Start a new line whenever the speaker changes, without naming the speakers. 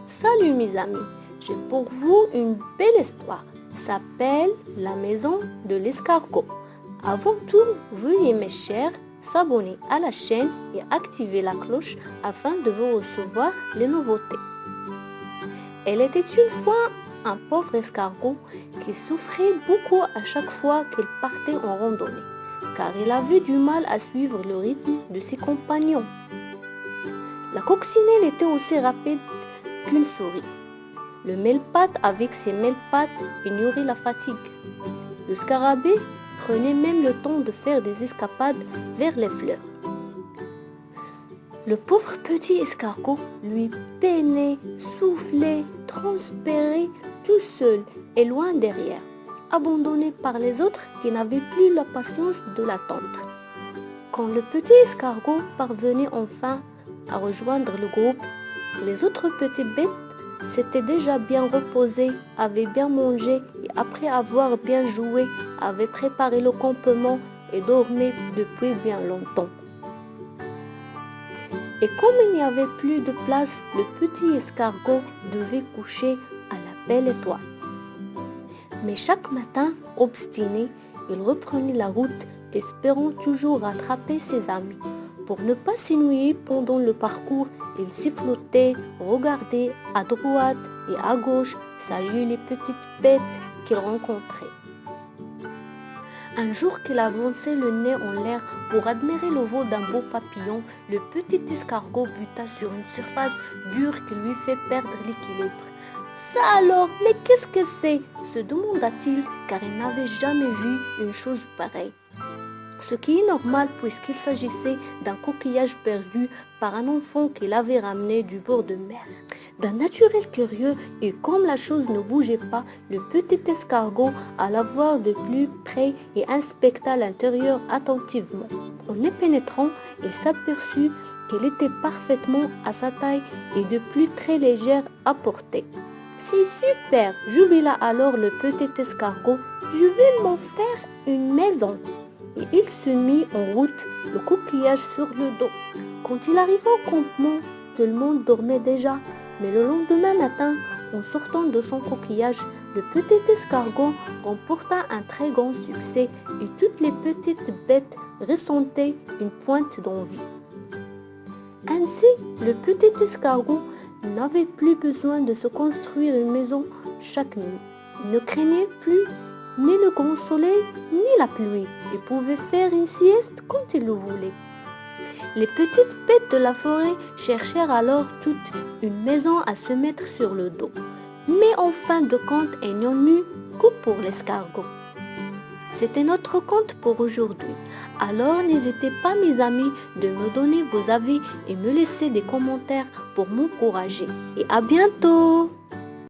Salut mes amis, j'ai pour vous une belle histoire. Ça s'appelle La maison de l'escargot. Avant tout, veuillez mes chers s'abonner à la chaîne et activer la cloche afin de vous recevoir les nouveautés. Elle était une fois un pauvre escargot qui souffrait beaucoup à chaque fois qu'il partait en randonnée, car il avait du mal à suivre le rythme de ses compagnons. La coccinelle était aussi rapide qu'une souris. Le mille-pattes avec ses mille-pattes ignorait la fatigue. Le scarabée prenait même le temps de faire des escapades vers les fleurs. Le pauvre petit escargot, lui, peinait, soufflait, transpirait tout seul et loin derrière, abandonné par les autres qui n'avaient plus la patience de l'attendre. Quand le petit escargot parvenait enfin à rejoindre le groupe, les autres petites bêtes s'étaient déjà bien reposées, avaient bien mangé et après avoir bien joué, avaient préparé le campement et dormaient depuis bien longtemps. Et comme il n'y avait plus de place, le petit escargot devait coucher à la belle étoile. Mais chaque matin, obstiné, il reprenait la route, espérant toujours rattraper ses amis. Pour ne pas s'ennuyer pendant le parcours, il sifflotait, regardait à droite et à gauche, saluait les petites bêtes qu'il rencontrait. Un jour qu'il avançait le nez en l'air pour admirer le vol d'un beau papillon, le petit escargot buta sur une surface dure qui lui fait perdre l'équilibre. « Ça alors, mais qu'est-ce que c'est ?» se demanda-t-il, car il n'avait jamais vu une chose pareille. Ce qui est normal puisqu'il s'agissait d'un coquillage perdu par un enfant qu'il avait ramené du bord de mer. D'un naturel curieux et comme la chose ne bougeait pas, le petit escargot alla voir de plus près et inspecta l'intérieur attentivement. En y pénétrant, il s'aperçut qu'elle était parfaitement à sa taille et de plus très légère à porter. « C'est super !» jubila alors le petit escargot. « Je vais m'en faire une maison !» Et il se mit en route, le coquillage sur le dos. Quand il arriva au campement, tout le monde dormait déjà. Mais le lendemain matin, en sortant de son coquillage, le petit escargot remporta un très grand succès et toutes les petites bêtes ressentaient une pointe d'envie. Ainsi, le petit escargot n'avait plus besoin de se construire une maison chaque nuit. Il ne craignait plus ni le grand soleil, ni la pluie. Il pouvait faire une sieste quand il le voulait. Les petites bêtes de la forêt cherchèrent alors toute une maison à se mettre sur le dos. Mais en fin de compte, il n'y en eut que pour l'escargot. C'était notre conte pour aujourd'hui. Alors n'hésitez pas mes amis de me donner vos avis et me laisser des commentaires pour m'encourager. Et à bientôt!